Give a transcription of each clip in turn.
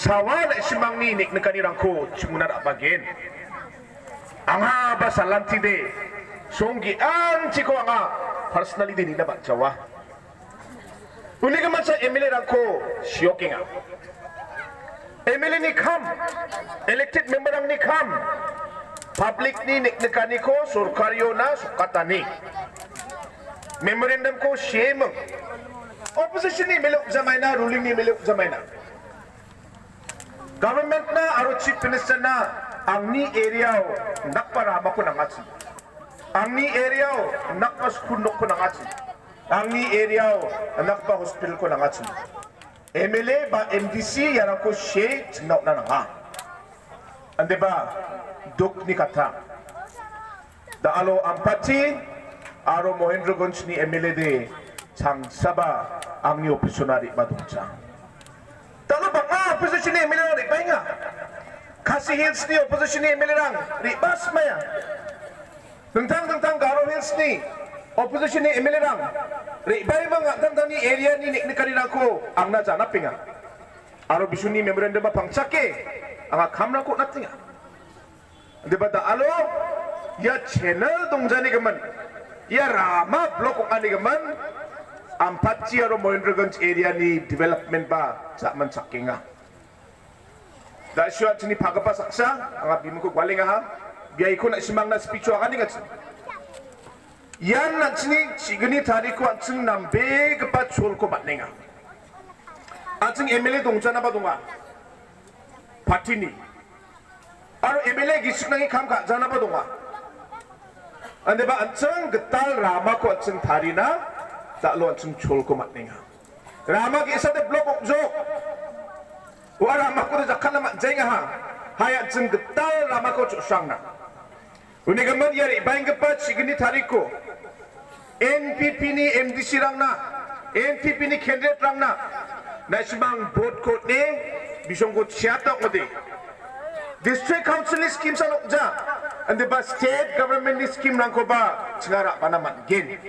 sawan simangni nik nekani rangko cumunar abagen anga basalanti de songgi ciko anga personally de nina bak jawa uliga masa emile rangko siokinga emile ni kam elected member ang ni kam public ni nik nekani ko surkaryo na sukatani memorandum ko shame opposition ni meluk zamaina ruling ni meluk zamaina government na aro chief minister na ang ni area nakparama ko nangatsi ang ni area nakpas kunok ko nangatsi ang ni area nakpa hospital ko nangatsi MLA ba MDC yaran ko she tinaw na nga ande ba dok ni kata da alo ampati aro Mohendraganj ni MLA de sang saba ang ni opisyonari madungsa talo ba nga opposition ni MLA ri painga Khasi Hills ni opposition ni MLA rang ri bas maya tentang Garo Hills ni opposition ni MLA rang ri bai mga tentang ni area ni nik kanila ko ang na jana pinga aro bisu ni memorandum ba pangchake ang kamra ko natinga de ba da alo ya channel dongjani gaman ya rama blok ani gaman Ampati aro Mohendraganj area ni development ba zaman sakinga. Da syuat sini pagapa saksa anga bimu ko gwaling ha biai ko na simang na speech wa kaningat. Yan na sini sigini tariku atsing nambe kepa chol ko batninga. Atsing MLA dongjana ba donga. Party ni. Aro MLA gisik nangi kam ka jana ba donga. Ande ba atsing getal rama ko atsing tarina tak lo atsing chol ko matninga rama ki isa de blok okjo wa rama ko de kana mat jenga ha haya atsing getal rama ko chusang na uni gaman yari baing gepat sigini tariko NPP ni MDC rang na NPP ni candidate rang na nasimang vote code ni bisong ko siatok ngode district council scheme sa lokja and the state government ni scheme rang ko ba ngara panaman gen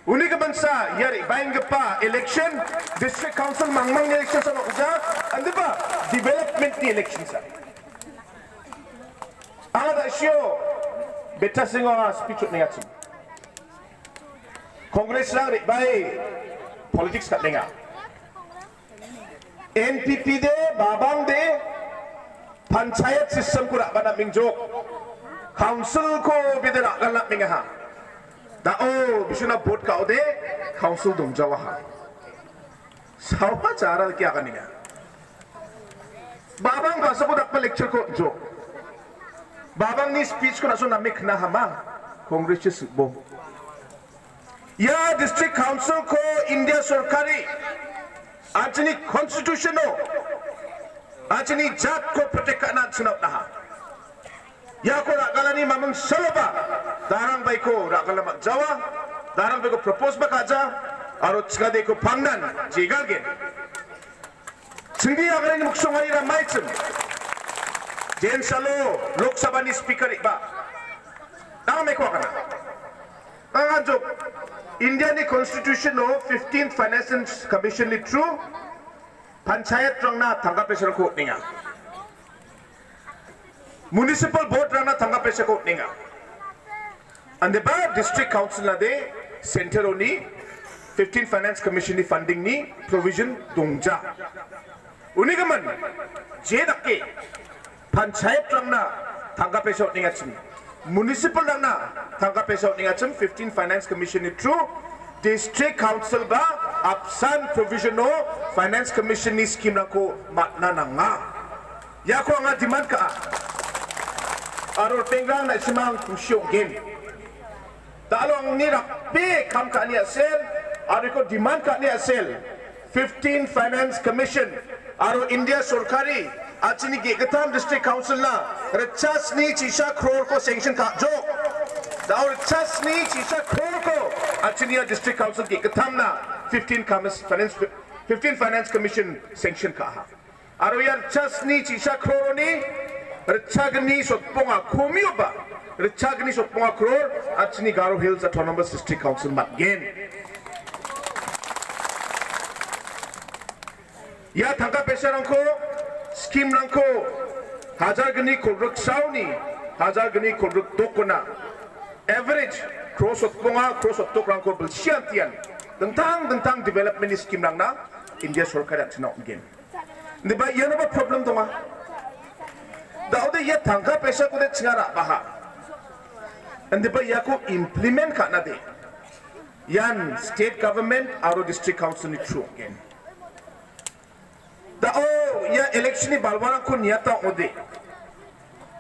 uni ka bansa yari baing pa election district council mangmang ni election sa lokja andi ba development ni election sa ada sio beta singo speech ni atsu congress lang ri bai politics ka lenga NPP de babang de panchayat system ko ra bana mingjok council ko bidera galak minga ha da bisuna vote ka ode council dong jawa ha sawa cara kya kaninga babang basa ko dakpa lecture ko jo babang ni speech ko naso namik na hama congress bo ya district council ko india sarkari ajni constitutional ajni jat ko protect kana sunap na ya ko rakalani mamang saloba darang bai ko rakalamak jawa darang bai ko propose ba kaja aro chikade ko pangnan jigalgen singdi agarani muksongani ra maitsum jen salo lok sabha ni speaker ba tang me ko kana anjo india ni constitution no 15th finance commission ni true panchayat rangna thanga pesar ko ninga municipal board rana thanga pesa ko ninga and the bar district council na de center oni 15 finance commission ni funding ni provision dongja uni gaman je dakke panchayat rana thanga pesa ninga chim municipal rana thanga pesa ninga chim 15 finance commission ni true district council ba absan provision no finance commission ni scheme na ko matna nga ya ko nga demand ka aro pengrang na simang kusyo gen talo ang nirap pe kam ka niya sel aro ko demand ka niya sel 15 finance commission aro india sarkari achini ge gatam district council na rachas ni chisha crore ko sanction ka jo daw rachas ni chisha crore ko achini district council ge gatam na 15 finance commission sanction ka ha aro yar rachas ni chisha crore ni Rachagni Sotponga Kumioba Rachagni Sotponga Crore Achini Garo Hills Autonomous District Council Matgen Ya Thanga Pesarangko 스킴 랑코 하자그니 콜륵 사우니 하자그니 콜륵 도코나 average cross otponga cross otok 랑코 belsiantian tentang development scheme rangna India सरकार achna again 근데 바 이런 거 problem 동아 다오데 야 당가 पैसा कुदे चिंगारा बाहा and ba yako implement kana de yan state government aro district council ni true again da o ya election ni balwara ko niata ode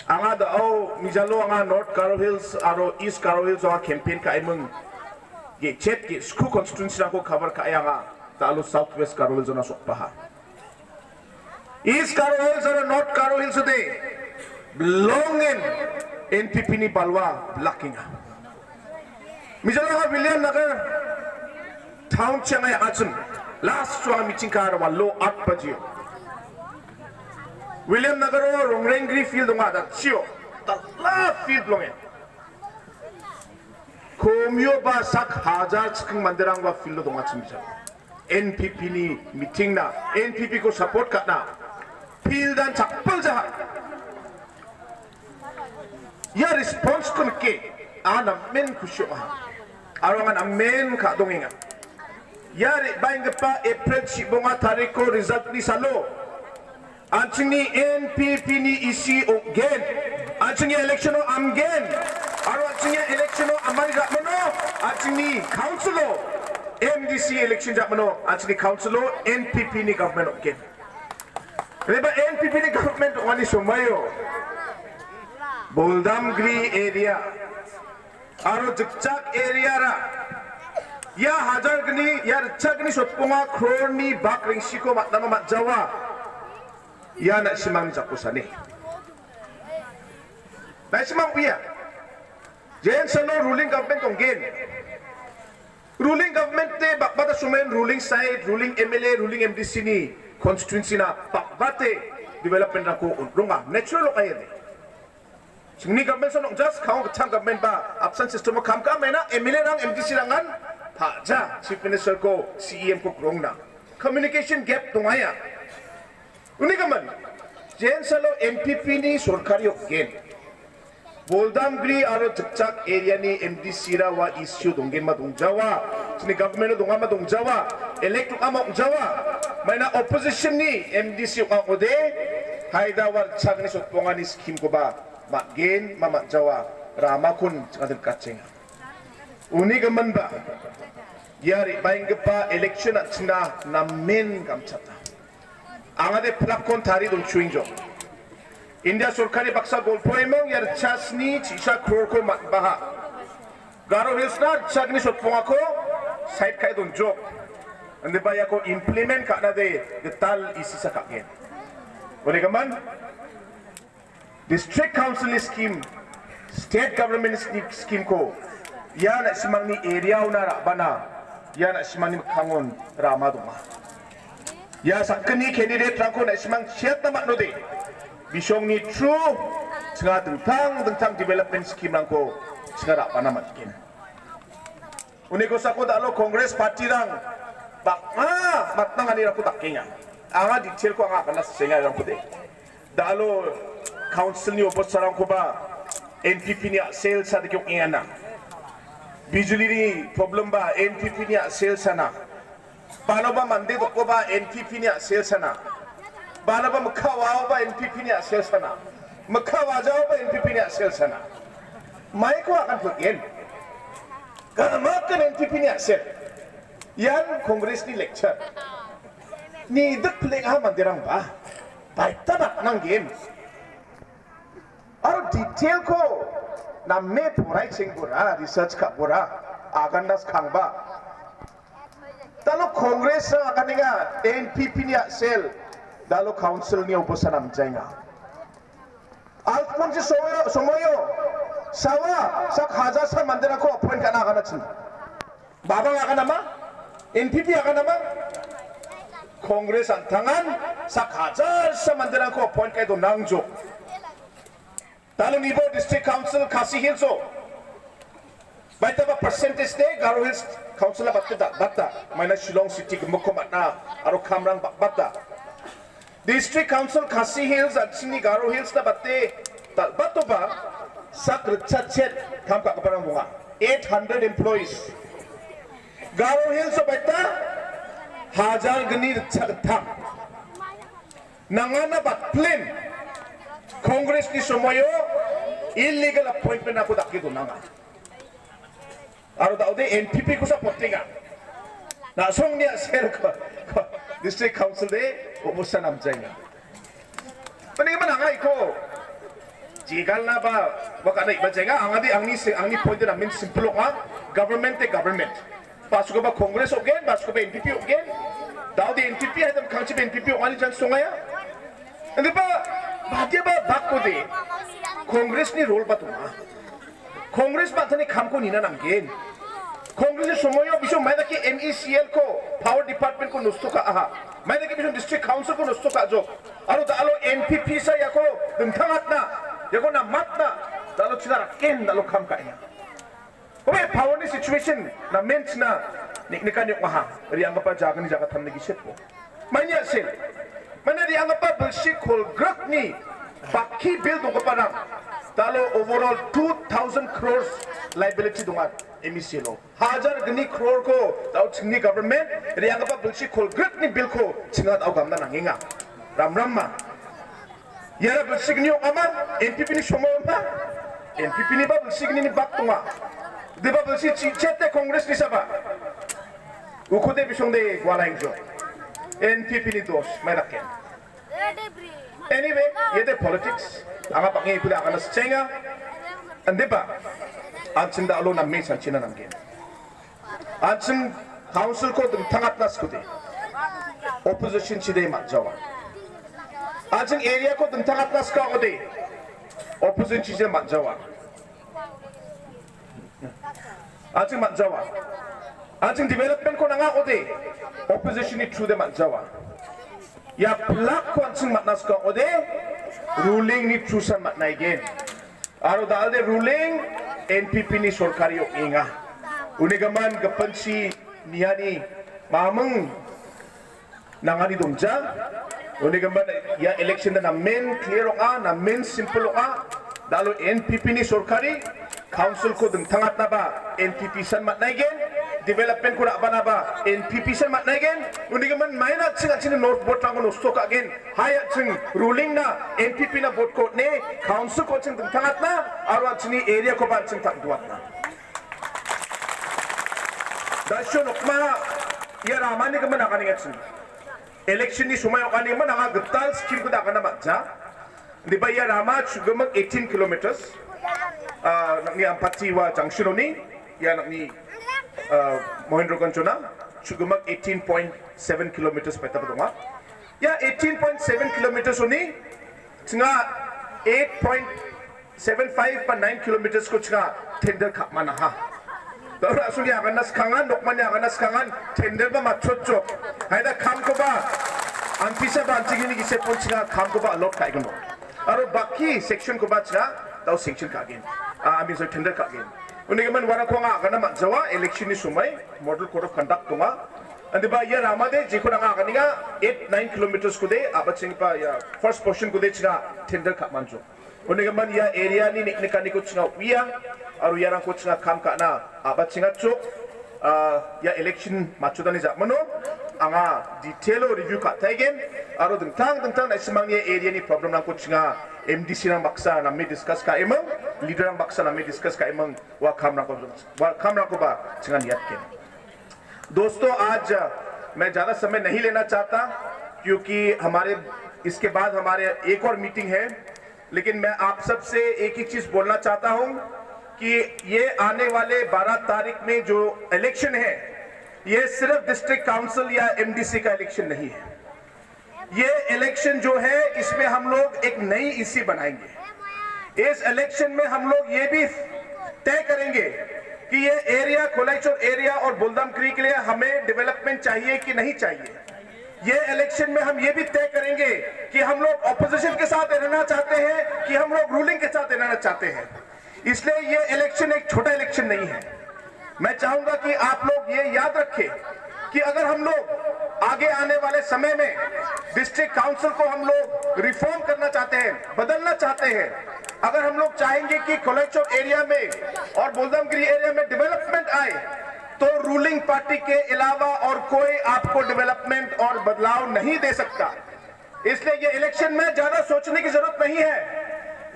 anga da o mijalo anga north Garo Hills aro east Garo Hills anga campaign ka imung ye chet ki school constituency ko cover ka anga talo southwest Garo Hills na sok paha east Garo Hills aro north Garo Hills de belong in NPP ni balwa blocking mijalo William Nagar town changa achum last one meeting car wa low up pajio William Nagar Rongrengri field nga da chio the last field longe komyo ba sak hajar chking manderang wa field donga chimja NPP ni meeting na NPP ko support ka na field dan chakpal ja ya response kun ke ana men kusyo arongan amen ka donginga yari baing pa April sibonga tariko result ni salo anchini NPP ni isi again anchini election o amgen aro anchini election o amari rakmono anchini council o MDC election jakmono anchini council o NPP ni government again reba NPP ni government wani somayo Boldamgri area aro jikchak area ra ya hajargni ya rchagni sotponga kroni bakring siko matnama matjawa ya na simang jakusani na simang pia jen sano ruling government ongen ruling government te bakbata sumen ruling side ruling MLA ruling MDC ni constituency na bakbate development na ko runga natural kaya Singni government sonong just kau kecang government ba absent system mo kam ka mena MLA rang MDC rangan paja chief minister ko CEM ko krong na communication gap tungaya uni kaman jen salo MPP ni sorkari again Boldamgri aro jikchak area ni MDC ra wa issue donggen ma dongjawa sini government donga ma dongjawa elect ka ma dongjawa mena opposition ni MDC ka ode haida war chagni sotponga ni scheme ko ba Magen mama Jawa ramakun kadal kaceng uni gaman ba yari baing pa election at sina namen kamchata angade plakon tari don chuingjo India सरकारी baksa golpoemong yar chasni chisha crore ko baha Garo Hills na chagni sotponga ko side kai don job ande ba ya ko implement ka na de tal isisa ka gen uni gaman District Council scheme, State Government scheme ko, yan na simang ni area na rabana, yan na simang ni kangon ramaduma. Ya sakni candidate rangko na simang siyat na maknode, bisyong ni true, singa tentang development scheme rangko, singa rabana matkin. Uniko sa ko dalo Congress Party rang, matnang ani rangko takinga. Anga detail ko anga kanas singa rangko de. Dalo council ni opos sarang ko ba NPP ni sales sa dikyong ingana bijuli ni problem ba NPP ni sales sana paano ba mande do ko ba NPP ni sales sana paano ba makawaw ba NPP ni sales sana makawajaw ba NPP ni sales sana may ko akan pagin kamakan NPP ni sales yan congress ni lecture ni dakling ha mandirang ba baita ng game Aro detail ko na me purai ching pura research ka pura agandas khangba talo congress na akaninga NPP niya sel dalo council niya uposan amjainga alfonso somoyo sawa sak hajar sa mandira ko appoint kana kana chin baba nga kana ma NPP kana ma congress antangan sak hajar sa mandira ko appoint kay do nangjo Talo Nibo District Council Khasi Hills o baita ba percentage de Garo Hills Council la batta Maina Shillong City gumko matna aro kamrang batta District Council Khasi Hills at Sini Garo Hills na bate bato ba sak chat kam ka parang bunga 800 employees. Garo Hills sa bata hajar gani chat nangana bat plan Congress ni sumoyo illegal appointment ako dakido nanga. Aro daw de NPP ko sa potinga. Na song niya sir ko district council de umusta namjay na. Pani man angay ko. Jigal na ba baka na iba jega angni point na min simple ka government te government. Pasok ba Congress again, pasok ba NPP again. Daw de NPP hadam council NPP ani jan songaya. Hindi ba badia ba bakko de Congress ni role ba tuma. Congress ba tani kam ko nina namgen. Congress sumoyo bisyo may daki MECL ko power department ko nusto ka aha may daki bisyo district council ko nusto ka jo aro dalo NPP sa yako dengtangat na yako na mat na dalo china ken dalo kam ka ina oye power ni situation na mens na niknikan yung aha riang pa jagan ni jagat tham nagi set po manya sel mana riang pa bulshit kol grak ni baki bill dong pa na dalo overall 2,000 crores liability dungat MECL hajar gani crore ko daw chingni government riang pa bulshi kol grat ni bill ko chingat aw gamna nanginga ram ma yara bulshi gni ama NPP ni shomo ma NPP ni ba bulshi gni ni bak tunga de ba bulshi chete congress ni saba ukode bisongde gwalaing jo NPP ni dos mai rakken anyway yede politics anga pangi kuda kana chenga ande ba ansin da alo na me san china namge ansin council ko dum thangat nas ko de opposition chide ma jawa ansin area ko dum thangat nas ka ko de opposition chide ma jawa ansin ma jawa ansin development ko nanga ko de opposition ni through de ma jawa ya plak ko ansin ma nas ka ko de ruling ni through san ma nai gen aro dal de ruling NPP ni sorkari yok inga unigaman gapansi niyani mamang nangani dongja unigaman ya election na main clear ka na main simple ka dalo NPP ni sorkari council ko deng tangat na ba NPP san mat naigen development ko na ba NPP san mat naigen unigaman maina ching north board lang no stock again haya ching ruling na NPP na board ko ne council ko ching deng tangat na aro chini area ko ba ching tak duat na dasyo nokma ya ramani ka man akaning ching election ni sumayo kani man nga gtal scheme ko da kana matja di ba ya rama chugam 18 kilometers ni ampati wa junction ni ya ni Mohendro Kanchona chugumak 18.7 kilometers peta padunga ya 18.7 kilometers oni chinga 8.75 pa 9 kilometers ko chinga tender kha mana ha dara asuli aganas khangan nokman aganas khangan tender ba machotcho haida kham ko ba anpisa ba antigini gise pon chinga kham ko ba alot kai gono aro baki section ko ba chinga tau section ka again ami so tender ka again unigaman wara ko nga kana matjawa election ni sumai model code of conduct tunga andi ba ya ramade jikona nga kaniga 8-9 kilometers ko de abaching pa ya first portion ko de chinga tender ka manjo unigaman ya area ni nikani ko chinga uya aru yarang ko chinga kam ka na abachinga chok ya election machodani jamano anga detail review ka taigen aro dengtang na simangnya area ni problem nang ko chinga MDC nang baksa na me discuss ka emang leader nang baksa na me discuss का among वा खामरा को बा चिंगन याद के दोस्तों आज मैं ज़्यादा समय नहीं लेना चाहता क्योंकि हमारे इसके बाद हमारे एक और मीटिंग है लेकिन मैं आप सब से एक ही चीज़ बोलना चाहता हूं कि ये आने वाले 12 तारीख में जो इलेक्शन है ये सिर्फ डिस्ट्रिक्ट काउंसिल या MDC का इलेक्शन नहीं है ये इलेक्शन जो है इसमें हम लोग एक नई इसी बनाएंगे इस इलेक्शन में हम लोग ये भी तय करेंगे कि ये एरिया कोलाइचोर एरिया और बुलदम क्रीक के लिए हमें डेवलपमेंट चाहिए कि नहीं चाहिए ये इलेक्शन में हम ये भी तय करेंगे कि हम लोग ऑपोजिशन के साथ रहना चाहते हैं कि हम लोग रूलिंग के साथ रहना चाहते हैं इसलिए ये इलेक्शन एक छोटा इलेक्शन नहीं है मैं चाहूंगा कि आप लोग ये याद रखें कि अगर हम लोग आगे आने वाले समय में डिस्ट्रिक्ट काउंसिल को हम लोग रिफॉर्म करना चाहते हैं, बदलना चाहते हैं। अगर हम लोग चाहेंगे कि कोलेचौक एरिया में और बोल्दमगिरी एरिया में डेवलपमेंट आए, तो रूलिंग पार्टी के अलावा और कोई आपको डेवलपमेंट और बदलाव नहीं दे सकता। इसलिए ये इलेक्शन में ज्यादा सोचने की जरूरत नहीं है।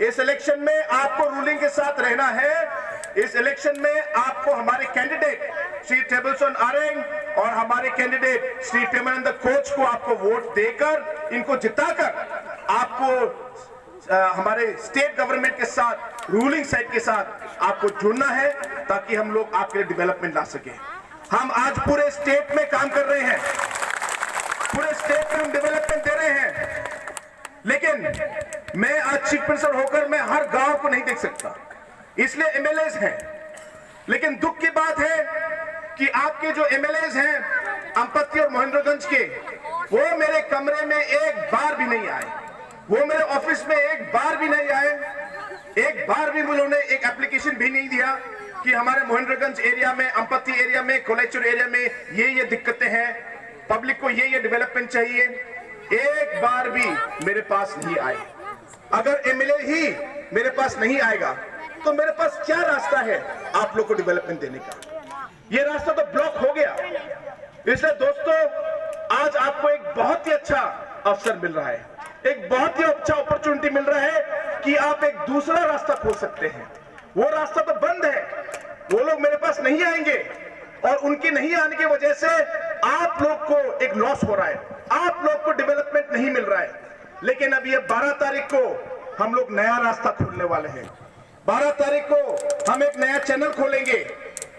इस इलेक्शन में आपको रूलिंग के साथ रहना है। इस इलेक्शन में आपको हमारे कैंडिडेट श्री टेबलसन आरेंग और हमारे कैंडिडेट श्री पेमानंद कोच को आपको वोट देकर, इनको जिताकर आपको हमारे स्टेट गवर्नमेंट के साथ, रूलिंग साइड के साथ आपको जुड़ना है, ताकि हम लोग आपके लिए डेवलपमेंट ला सके। हम आज पूरे स्टेट में काम कर रहे हैं, पूरे स्टेट में हम डेवलपमेंट दे रहे हैं, लेकिन मैं आज चीफ मिनिस्टर होकर मैं हर गांव को नहीं देख सकता, इसलिए एमएलएज हैं। लेकिन दुख की बात है कि आपके जो एमएलएज हैं अंपत्ति और महेंद्रगंज के, वो मेरे कमरे में एक बार भी नहीं आए, वो मेरे ऑफिस में एक बार भी नहीं आए, एक बार भी उन्होंने एक एप्लीकेशन भी नहीं दिया कि हमारे महेंद्रगंज एरिया में, अंपत्ति एरिया में, कोलेचौर एरिया में ये दिक्कतें हैं, पब्लिक को ये डेवलपमेंट चाहिए। एक बार भी मेरे पास नहीं आए। अगर एमएलए ही मेरे पास नहीं आएगा तो मेरे पास क्या रास्ता है आप लोग को डेवलपमेंट देने का? ये रास्ता तो ब्लॉक हो गया। इसलिए दोस्तों, आज आपको एक बहुत ही अच्छा अवसर मिल रहा है, एक बहुत ही अच्छा अपॉर्चुनिटी मिल रहा है कि आप एक दूसरा रास्ता खोल सकते हैं। वो रास्ता तो बंद है, वो लोग मेरे पास नहीं आएंगे और उनके नहीं आने की वजह से आप लोग को एक लॉस हो रहा है, आप लोग को डेवलपमेंट नहीं मिल रहा है। लेकिन अब ये 12 तारीख को हम लोग नया रास्ता खोलने वाले हैं। 12 तारीख को हम एक नया चैनल खोलेंगे।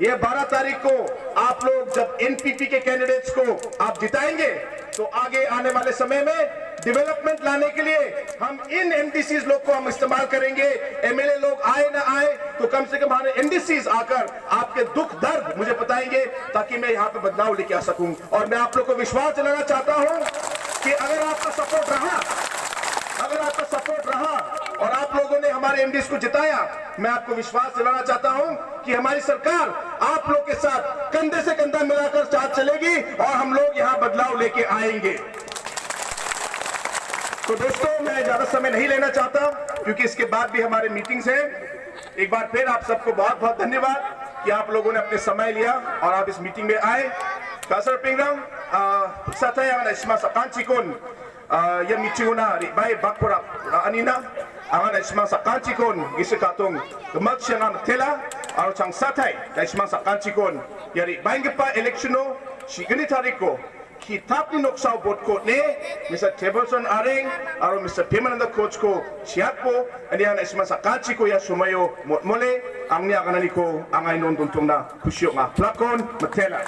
ये 12 तारीख को आप लोग जब एनपीपी के कैंडिडेट्स को आप जिताएंगे, तो आगे आने वाले समय में डेवलपमेंट लाने के लिए हम इन एमडीसीज लोग को हम इस्तेमाल करेंगे। एमएलए लोग आए ना आए तो कम से कम हमारे एमडीसीज आकर आपके दुख दर्द मुझे बताएंगे, ताकि मैं यहाँ पे बदलाव लेके आ सकूं। और मैं आप लोग को विश्वास दिलाना चाहता हूं कि अगर आपका सपोर्ट रहा, अगर आपका सपोर्ट रहा और आप लोगों ने हमारे एमडीज को जिताया, मैं आपको विश्वास दिलाना चाहता हूं कि हमारी सरकार आप लोग के साथ कंधे से कंधा मिलाकर साथ चलेगी और हम लोग यहां बदलाव लेके आएंगे। तो दोस्तों, मैं ज्यादा समय नहीं लेना चाहता क्योंकि इसके बाद भी हमारे मीटिंग्स हैं। एक बार फिर आप सबको बहुत बहुत धन्यवाद कि आप लोगों ने अपने समय लिया और आप इस मीटिंग में आए। Kasar Pingrang, sa tayo na isma sa kanchikon, ya michiuna ribay bakurap anina, ang na isma sa kanchikon gisikatong magsiya nga tela, aro chang satay na isma sa kanchikon, ya ribay pa eleksyno si ganitariko. Kitap ni noksaw bot ko ne Mr. Tableson Aring aro Mr. Pemananda Coach ko siyak po aniya na isma sa kanchi ko ya sumayo mole ang niya kanani ko ang ay non tuntong na kusyo nga plakon matela.